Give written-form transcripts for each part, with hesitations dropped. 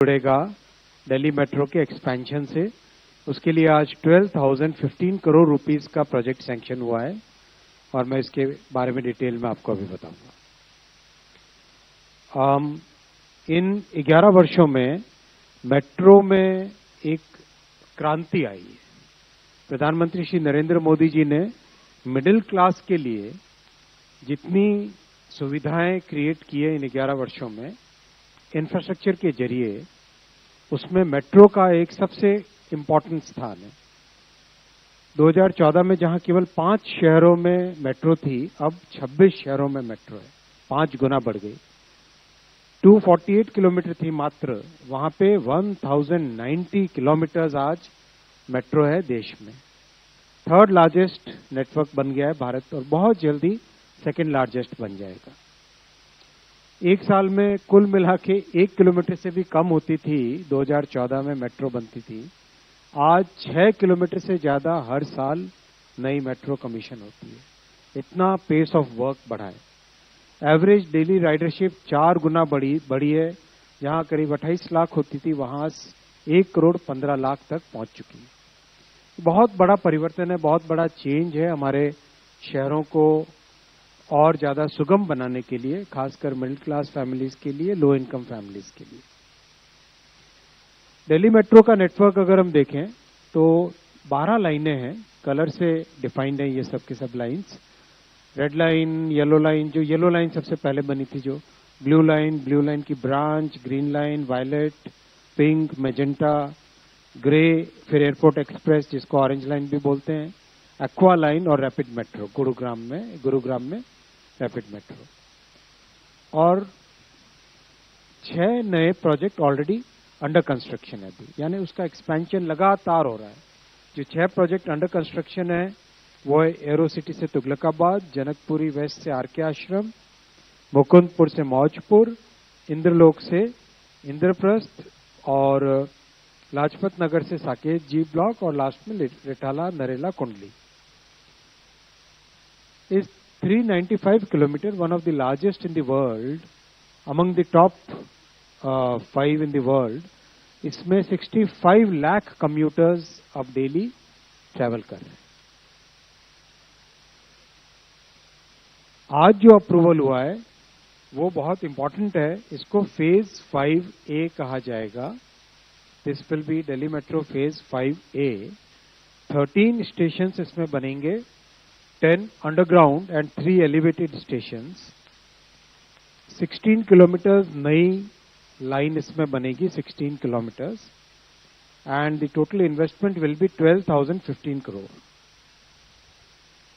जुड़ेगा दिल्ली मेट्रो के एक्सपेंशन से। उसके लिए आज 12,015 करोड़ रुपीस का प्रोजेक्ट सैंक्शन हुआ है और मैं इसके बारे में डिटेल में आपको अभी बताऊंगा। इन 11 वर्षों में मेट्रो में एक क्रांति आई है। प्रधानमंत्री श्री नरेंद्र मोदी जी ने मिडिल क्लास के लिए जितनी सुविधाएं क्रिएट की है इन 11 वर्षों में इंफ्रास्ट्रक्चर के जरिए, उसमें मेट्रो का एक सबसे इंपॉर्टेंट स्थान है। 2014 में जहां केवल 5 शहरों में मेट्रो थी, अब 26 शहरों में मेट्रो है, 5 गुना बढ़ गई। 248 किलोमीटर थी मात्र, वहां पे 1090 किलोमीटर आज मेट्रो है देश में। 3rd लार्जेस्ट नेटवर्क बन गया है भारत और बहुत जल्दी 2nd लार्जेस्ट बन जाएगा। एक साल में कुल मिला के 1 किलोमीटर से भी कम होती थी 2014 में मेट्रो बनती थी। आज 6 किलोमीटर से ज्यादा हर साल नई मेट्रो कमीशन होती है। इतना पेस ऑफ वर्क बढ़ा है। एवरेज डेली राइडरशिप 4 गुना बढ़ी है। जहां करीब 28 लाख होती थी, वहां 1 करोड़ 15 लाख तक पहुंच चुकी है। बहुत बड़ा परिवर्तन है, बहुत बड़ा चेंज है हमारे शहरों को और ज्यादा सुगम बनाने के लिए, खासकर मिडिल क्लास फैमिलीज के लिए, लो इनकम फैमिलीज के लिए। दिल्ली मेट्रो का नेटवर्क अगर हम देखें तो 12 लाइनें हैं, कलर से डिफाइंड है ये सब के सब lines. Red line, yellow line, जो येलो लाइन सबसे पहले बनी थी, जो ब्लू लाइन की branch, green line, violet, pink, magenta, grey, फिर एयरपोर्ट एक्सप्रेस जिसको ऑरेंज लाइन भी बोलते हैं, एक्वा लाइन और रैपिड मेट्रो गुरुग्राम में रैपिड मेट्रो। और 6 नए प्रोजेक्ट ऑलरेडी अंडर कंस्ट्रक्शन है अभी, यानी उसका एक्सपेंशन लगातार हो रहा है। जो 6 प्रोजेक्ट अंडर कंस्ट्रक्शन है वो है एरो सिटी से तुगलकाबाद, जनकपुरी वेस्ट से आरके आश्रम, मुकुंदपुर से मौजपुर, इंद्रलोक से इंद्रप्रस्थ और लाजपत नगर से साकेत जी ब्लॉक और लास्ट में रिटाला नरेला कुंडली। इस 395 kilometer, one of the largest in the world, among the top 5 in the world, इसमें 65 लाख कम्यूटर्स अब डेली ट्रैवल कर रहे हैं। आज जो अप्रूवल हुआ है वो बहुत इंपॉर्टेंट है। इसको फेज 5A कहा जाएगा। This will be Delhi metro phase 5A। 13 station इसमें बनेंगे, 10 underground and 3 elevated stations. 16 kilometre नई लाइन इसमें बनेगी, 16 kilometres, and the total investment will be 12,015 crore.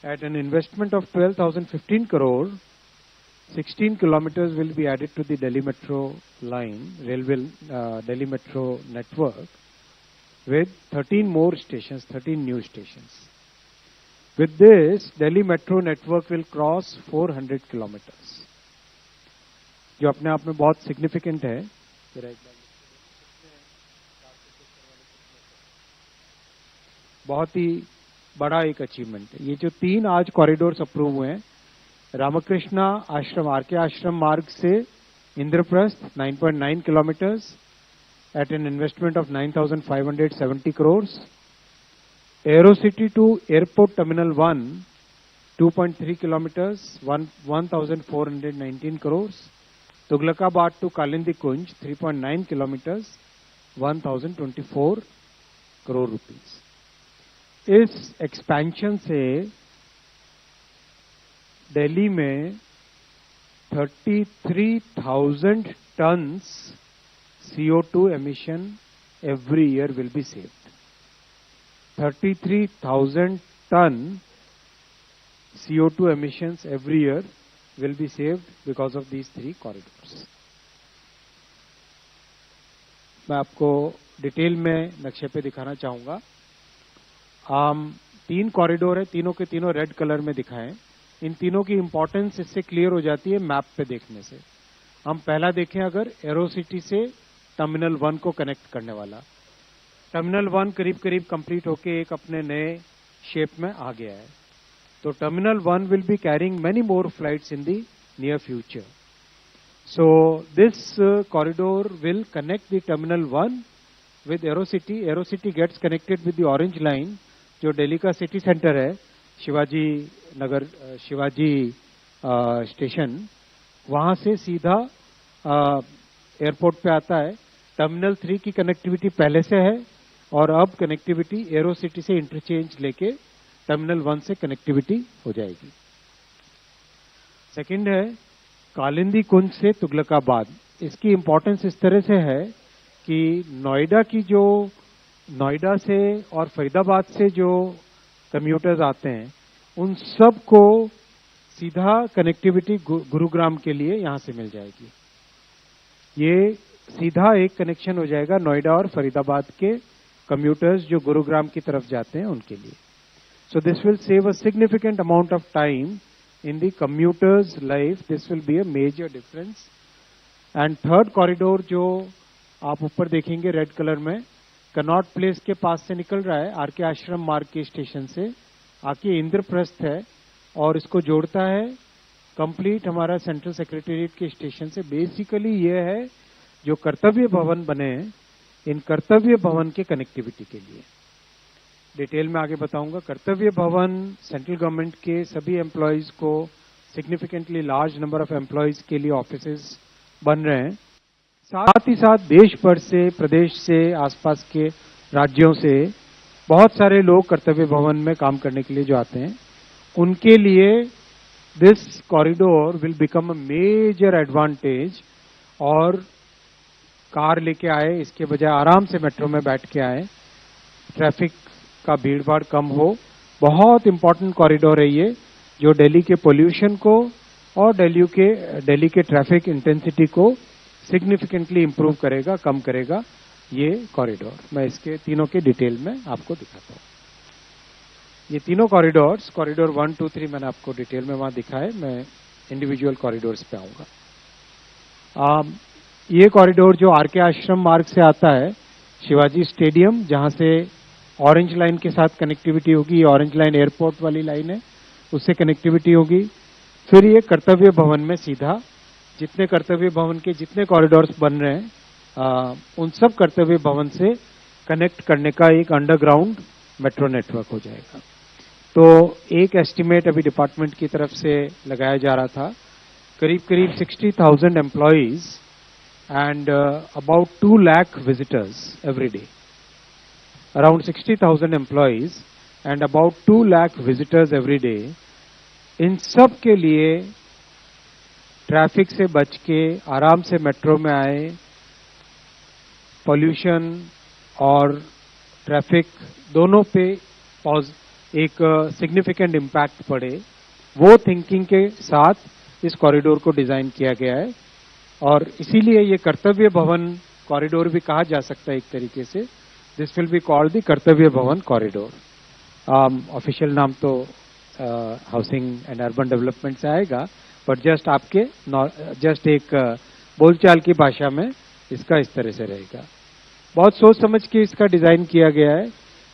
At an investment of 12,015 crore, 16 kilometers will be added to the Delhi Metro line, Delhi Metro network, with 13 more stations, 13 new stations. With this, Delhi Metro network will cross 400 kilometers, जो अपने आप में बहुत significant है। बहुत ही बड़ा एक achievement है। ये जो 3 आज कॉरिडोर्स अप्रूव हुए हैं, रामकृष्णा आश्रम आरके आश्रम मार्ग से Indraprastha 9.9 kilometres at an investment of 9,570 crore. Aero city to airport terminal 1 2.3 kilometres 1,419 crore. Tughlakabad to Kalindi Kunj 3.9 kilometres 1,024 crore rupees. इस एक्सपेंशन से दिल्ली में 33,000 tons CO2 emission every year will be saved. 33,000 ton CO2 emissions every year will be saved because of these 3 corridors. मैं आपको detail में नक्शे पे दिखाना चाहूंगा। 3 कॉरिडोर है, तीनों के तीनों रेड कलर में दिखाएं। इन तीनों की इंपॉर्टेंस इससे क्लियर हो जाती है मैप पे देखने से। हम पहला देखें, अगर एरो सिटी से टर्मिनल 1 को कनेक्ट करने वाला, टर्मिनल 1 करीब करीब कंप्लीट होके एक अपने नए शेप में आ गया है। तो terminal 1 will be carrying many more flights in the near future. So this corridor will connect the terminal 1 with Aerocity. Aerocity gets connected with the Orange Line, जो दिल्ली का सिटी सेंटर है, शिवाजी नगर, शिवाजी स्टेशन, वहां से सीधा एयरपोर्ट पे आता है। Terminal 3 की कनेक्टिविटी पहले से है और अब कनेक्टिविटी एरोसिटी से इंटरचेंज लेके टर्मिनल 1 से कनेक्टिविटी हो जाएगी। सेकंड है कालिंदी कुंज से तुगलकाबाद। इसकी इंपॉर्टेंस इस तरह से है कि नोएडा से और फरीदाबाद से जो कम्यूटर्स आते हैं उन सब को सीधा कनेक्टिविटी गुरुग्राम के लिए यहां से मिल जाएगी। ये सीधा एक कनेक्शन हो जाएगा नोएडा और फरीदाबाद के कम्यूटर्स जो गुरुग्राम की तरफ जाते हैं उनके लिए। So this will save a significant amount of time in the commuter's life. This will be a major difference. And third corridor जो आप ऊपर देखेंगे रेड कलर में, कनॉट प्लेस के पास से निकल रहा है, आरके आश्रम मार्ग के स्टेशन से आके इंद्रप्रस्थ है और इसको जोड़ता है कंप्लीट हमारा सेंट्रल सेक्रेटेरिएट के स्टेशन से। बेसिकली ये है जो कर्तव्य भवन बने हैं, इन कर्तव्य भवन के कनेक्टिविटी के लिए। डिटेल में आगे बताऊंगा। कर्तव्य भवन सेंट्रल गवर्नमेंट के सभी एम्प्लॉयज को, significantly large number of employees के लिए ऑफिसेज बन रहे हैं। साथ ही साथ देश भर से, प्रदेश से, आसपास के राज्यों से बहुत सारे लोग कर्तव्य भवन में काम करने के लिए जो आते हैं, उनके लिए this corridor will become a major advantage. और कार लेके आए इसके बजाय आराम से मेट्रो में बैठ के आए, ट्रैफिक का भीड़ भाड़ कम हो। बहुत इंपॉर्टेंट कॉरिडोर है ये, जो दिल्ली के पोल्यूशन को और दिल्ली के ट्रैफिक इंटेंसिटी को सिग्निफिकेंटली इंप्रूव करेगा, कम करेगा ये कॉरिडोर। मैं इसके तीनों के डिटेल में आपको दिखाता हूँ। ये तीनों कॉरिडोर्स, कॉरिडोर 1, 2, 3 मैंने आपको डिटेल में वहां दिखाए, मैं इंडिविजुअल कॉरिडोर्स पे आऊंगा। ये कॉरिडोर जो आरके आश्रम मार्ग से आता है, शिवाजी स्टेडियम, जहां से ऑरेंज लाइन के साथ कनेक्टिविटी होगी, ऑरेंज लाइन एयरपोर्ट वाली लाइन है, उससे कनेक्टिविटी होगी। फिर ये कर्तव्य भवन में सीधा जितने कर्तव्य भवन के जितने कॉरिडोर्स बन रहे हैं उन सब कर्तव्य भवन से कनेक्ट करने का एक अंडरग्राउंड मेट्रो नेटवर्क हो जाएगा। तो एक एस्टिमेट अभी डिपार्टमेंट की तरफ से लगाया जा रहा था, करीब करीब 60,000 employees and about 2 lakh visitors every day. Around 60,000 employees and about 2 lakh visitors every day. इन सब के लिए ट्रैफिक से बच के आराम से मेट्रो में आए, पॉल्यूशन और ट्रैफिक दोनों पे एक सिग्निफिकेंट इम्पैक्ट पड़े, वो थिंकिंग के साथ इस कॉरिडोर को डिजाइन किया गया है। और इसीलिए ये कर्तव्य भवन कॉरिडोर भी कहा जा सकता है एक तरीके से। This will be called the कर्तव्य भवन कॉरिडोर। ऑफिशियल नाम तो हाउसिंग एंड अर्बन डेवलपमेंट से आएगा, बट जस्ट एक बोलचाल की भाषा में इसका इस तरह से रहेगा। बहुत सोच समझ के इसका डिजाइन किया गया है,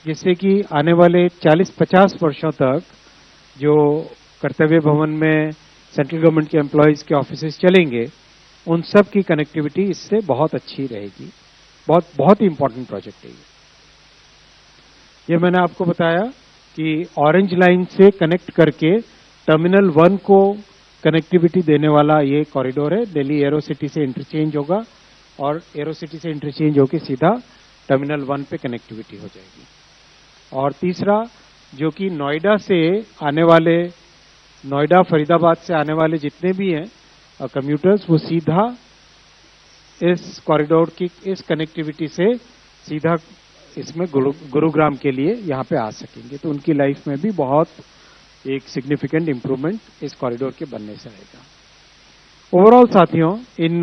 जिससे कि आने वाले 40-50 वर्षों तक जो कर्तव्य भवन में सेंट्रल गवर्नमेंट के एम्प्लॉयज के ऑफिसेज चलेंगे, उन सब की कनेक्टिविटी इससे बहुत अच्छी रहेगी। बहुत ही इंपॉर्टेंट प्रोजेक्ट है ये मैंने आपको बताया कि ऑरेंज लाइन से कनेक्ट करके टर्मिनल 1 को कनेक्टिविटी देने वाला ये कॉरिडोर है। दिल्ली एरोसिटी से इंटरचेंज होगा और एरोसिटी से इंटरचेंज होकर सीधा टर्मिनल 1 पे कनेक्टिविटी हो जाएगी। और तीसरा, जो कि नोएडा फरीदाबाद से आने वाले जितने भी हैं कम्यूटर्स, वो सीधा इस कॉरिडोर की इस कनेक्टिविटी से सीधा इसमें गुरुग्राम के लिए यहाँ पे आ सकेंगे। तो उनकी लाइफ में भी बहुत एक सिग्निफिकेंट इंप्रूवमेंट इस कॉरिडोर के बनने से आएगा। ओवरऑल साथियों, इन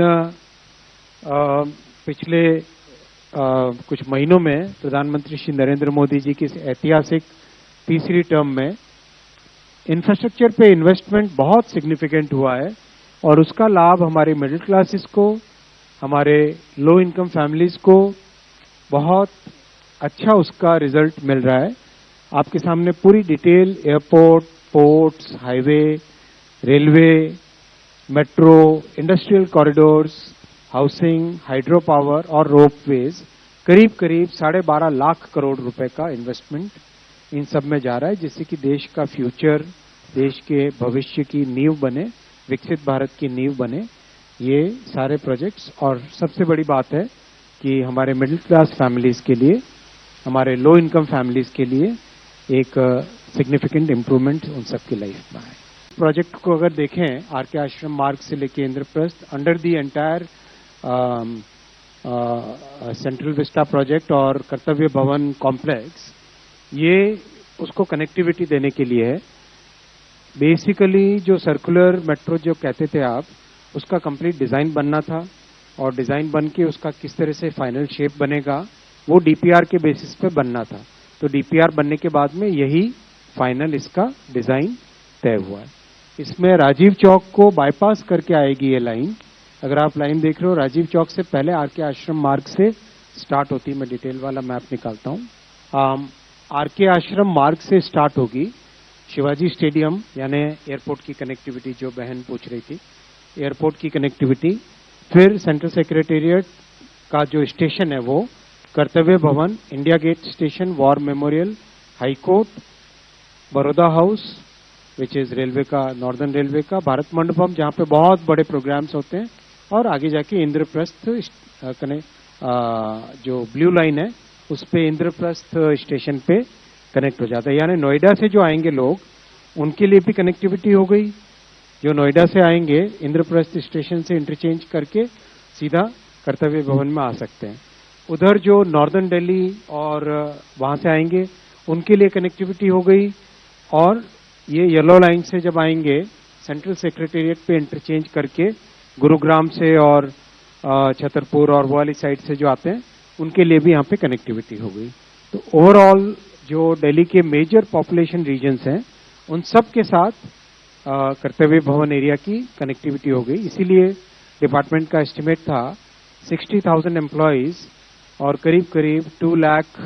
पिछले कुछ महीनों में प्रधानमंत्री श्री नरेंद्र मोदी जी की ऐतिहासिक तीसरी टर्म में इंफ्रास्ट्रक्चर पे इन्वेस्टमेंट बहुत सिग्निफिकेंट हुआ है और उसका लाभ हमारे मिडिल क्लासेस को, हमारे लो इनकम फैमिलीज को बहुत अच्छा उसका रिजल्ट मिल रहा है। आपके सामने पूरी detail airport, ports, highway, railway metro, industrial corridors, housing, hydro power और रोपवेज, करीब करीब 12.5 लाख करोड़ रुपए का इन्वेस्टमेंट इन सब में जा रहा है, जिससे कि देश का फ्यूचर, देश के भविष्य की नींव बने, विकसित भारत की नींव बने ये सारे प्रोजेक्ट्स। और सबसे बड़ी बात है कि हमारे मिडिल क्लास फैमिलीज के लिए, हमारे लो इनकम फैमिलीज के लिए एक सिग्निफिकेंट इम्प्रूवमेंट उन सबकी लाइफ में है। प्रोजेक्ट को अगर देखें, आर के आश्रम मार्ग से लेके Indraprastha, under the entire central Vista project और कर्तव्य भवन कॉम्प्लेक्स, ये उसको कनेक्टिविटी देने के लिए है। बेसिकली जो सर्कुलर मेट्रो जो कहते थे आप, उसका कंप्लीट डिजाइन बनना था और डिजाइन बन के उसका किस तरह से फाइनल शेप बनेगा वो डीपीआर के बेसिस पे बनना था। तो डीपीआर बनने के बाद में यही फाइनल इसका डिजाइन तय हुआ है। इसमें राजीव चौक को बाईपास करके आएगी ये लाइन। अगर आप लाइन देख रहे हो, राजीव चौक से पहले आर के आश्रम मार्ग से स्टार्ट होती है। मैं डिटेल वाला मैप निकालता हूँ। आर के आश्रम मार्ग से स्टार्ट होगी, शिवाजी स्टेडियम यानी एयरपोर्ट की कनेक्टिविटी जो बहन पूछ रही थी, एयरपोर्ट की कनेक्टिविटी, फिर सेंट्रल सेक्रेटेरिएट का जो स्टेशन है वो, Kartavya Bhavan, India gate station, war memorial, high court, Baroda house which is railway का, नॉर्दर्न रेलवे का, भारत मंडपम जहां पे बहुत बड़े प्रोग्राम्स होते हैं, और आगे जाके इंद्रप्रस्थ जो ब्लू लाइन है उस पे इंद्रप्रस्थ स्टेशन पे कनेक्ट हो जाता है। यानी नोएडा से जो आएंगे लोग उनके लिए भी कनेक्टिविटी हो गई। जो नोएडा से आएंगे इंद्रप्रस्थ स्टेशन से इंटरचेंज करके सीधा कर्तव्य भवन में आ सकते हैं। उधर जो नॉर्दर्न दिल्ली और वहां से आएंगे उनके लिए कनेक्टिविटी हो गई। और ये येलो लाइन से जब आएंगे सेंट्रल सेक्रेटेरिएट पे इंटरचेंज करके गुरुग्राम से और छतरपुर और वो वाली साइड से जो आते हैं उनके लिए भी यहाँ पे कनेक्टिविटी हो गई। तो ओवरऑल जो दिल्ली के मेजर पॉपुलेशन रीजन्स हैं उन सब के साथ कर्तव्य भवन एरिया की कनेक्टिविटी हो गई। इसीलिए डिपार्टमेंट का एस्टिमेट था 60,000 एम्प्लॉयज और करीब करीब 2 लाख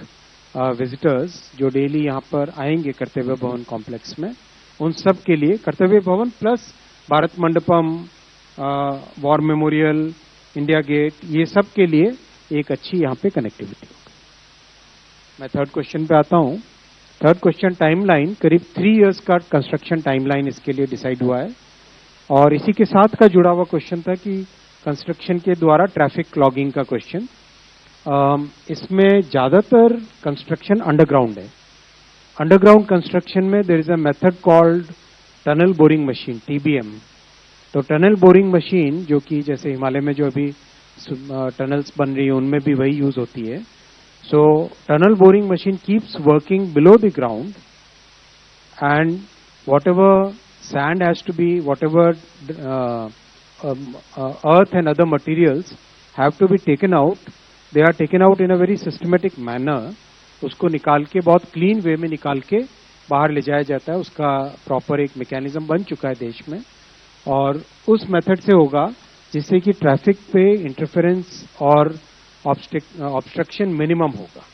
विजिटर्स जो डेली यहाँ पर आएंगे कर्तव्य भवन कॉम्प्लेक्स में, उन सब के लिए Kartavya Bhavan plus Bharat Mandapam, war memorial, India gate, ये सब के लिए एक अच्छी यहाँ पे कनेक्टिविटी होगी। मैं थर्ड क्वेश्चन पे आता हूँ। थर्ड क्वेश्चन, टाइमलाइन, करीब 3 इयर्स का कंस्ट्रक्शन टाइमलाइन इसके लिए डिसाइड हुआ है। और इसी के साथ का जुड़ा हुआ क्वेश्चन था कि कंस्ट्रक्शन के द्वारा ट्रैफिक लॉगिंग का क्वेश्चन। इसमें ज्यादातर कंस्ट्रक्शन अंडरग्राउंड है। अंडरग्राउंड कंस्ट्रक्शन में there is a method called tunnel boring machine, TBM। तो टनल बोरिंग मशीन जो कि जैसे हिमालय में जो अभी टनल्स बन रही है उनमें भी वही यूज होती है। So tunnel boring machine keeps working below the ground and whatever sand has to be, whatever earth and other materials have to be taken out, they are taken out in a very systematic manner। उसको निकाल के बहुत clean वे में निकाल के बाहर ले जाया जाता है। उसका प्रॉपर एक मैकेनिज्म बन चुका है देश में और उस मेथड से होगा जिससे कि ट्रैफिक पे इंटरफेरेंस और ऑब्स्ट्रक्शन मिनिमम होगा।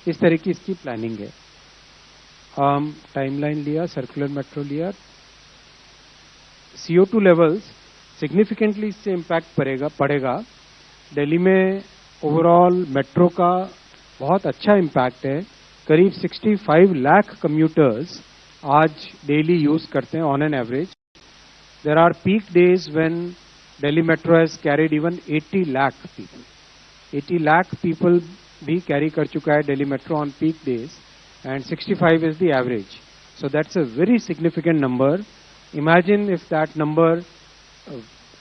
इस तरह की इसकी प्लानिंग है। टाइमलाइन लिया, सर्कुलर मेट्रो लिया। CO2 लेवल्स सिग्निफिकेंटली इससे इम्पैक्ट पड़ेगा। दिल्ली में ओवरऑल मेट्रो का बहुत अच्छा इम्पैक्ट है। करीब 65 लाख कम्यूटर्स आज डेली यूज करते हैं on an average. There are peak days when Delhi metro has carried even 80 lakh people. 80 lakh people भी कैरी कर चुका है Delhi metro on peak days and 65 is the average. So that's a very significant number. Imagine if that number,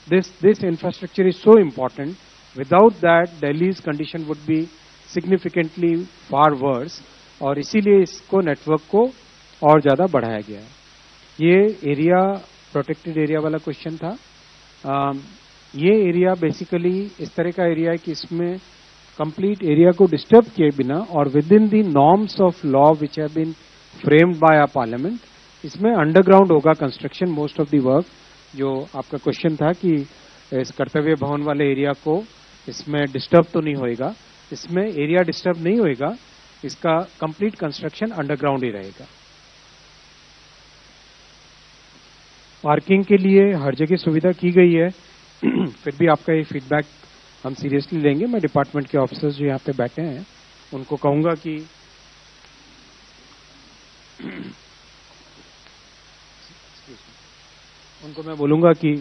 this infrastructure is so important. Without that, Delhi's condition would be significantly far worse. और इसीलिए इसको network को और ज्यादा बढ़ाया गया है। ये एरिया प्रोटेक्टेड एरिया वाला क्वेश्चन था। ये एरिया बेसिकली इस तरह का एरिया है कि इसमें कंप्लीट एरिया को डिस्टर्ब किए बिना और within the norms of law which have been framed by our parliament, इसमें अंडरग्राउंड होगा construction most of the work. जो आपका क्वेश्चन था कि इस कर्तव्य भवन वाले एरिया को इसमें डिस्टर्ब तो नहीं होएगा, इसमें एरिया डिस्टर्ब नहीं होएगा, इसका कंप्लीट कंस्ट्रक्शन अंडरग्राउंड ही रहेगा। पार्किंग के लिए हर जगह सुविधा की गई है। फिर भी आपका ये फीडबैक हम सीरियसली लेंगे। मैं डिपार्टमेंट के ऑफिसर्स जो यहाँ पे बैठे हैं उनको कहूंगा कि उनको मैं बोलूंगा कि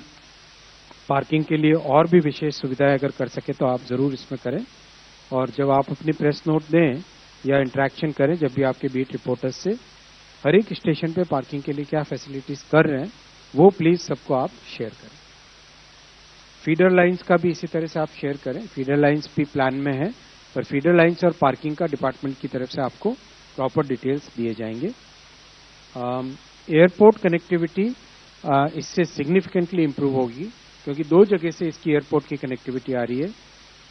पार्किंग के लिए और भी विशेष सुविधाएं अगर कर सके तो आप जरूर इसमें करें। और जब आप अपनी प्रेस नोट दें या इंटरेक्शन करें जब भी आपके बीट रिपोर्टर्स से, हर एक स्टेशन पे पार्किंग के लिए क्या फैसिलिटीज कर रहे हैं वो प्लीज सबको आप शेयर करें। फीडर लाइंस का भी इसी तरह से आप शेयर करें। फीडर लाइंस भी प्लान में है, पर फीडर लाइंस और पार्किंग का डिपार्टमेंट की तरफ से आपको प्रॉपर डिटेल्स दिए जाएंगे। एयरपोर्ट कनेक्टिविटी इससे सिग्निफिकेंटली इंप्रूव होगी, क्योंकि 2 जगह से इसकी एयरपोर्ट की कनेक्टिविटी आ रही है।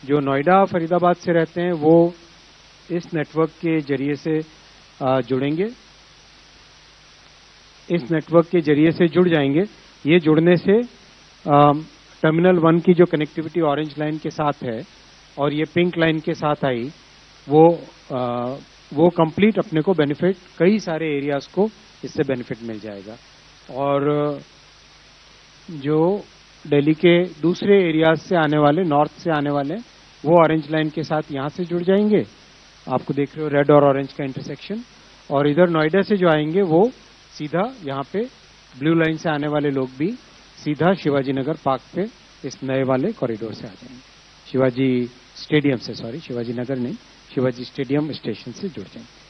जो नोएडा फरीदाबाद से रहते हैं वो इस नेटवर्क के जरिए से जुड़ेंगे, इस नेटवर्क के जरिए से जुड़ जाएंगे। ये जुड़ने से टर्मिनल 1 की जो कनेक्टिविटी ऑरेंज लाइन के साथ है और ये पिंक लाइन के साथ आई, वो कंप्लीट अपने को बेनिफिट, कई सारे एरियाज को इससे बेनिफिट मिल जाएगा। और जो दिल्ली के दूसरे एरियाज से आने वाले, नॉर्थ से आने वाले, वो ऑरेंज लाइन के साथ यहां से जुड़ जाएंगे। आपको देख रहे हो रेड और ऑरेंज का इंटरसेक्शन। और इधर नोएडा से जो आएंगे वो सीधा यहाँ पे ब्लू लाइन से आने वाले लोग भी सीधा शिवाजी नगर पार्क पे इस नए वाले कॉरिडोर से आ जाएंगे। शिवाजी स्टेडियम से, सॉरी शिवाजी नगर नहीं, शिवाजी स्टेडियम स्टेशन से जुड़ जाएंगे।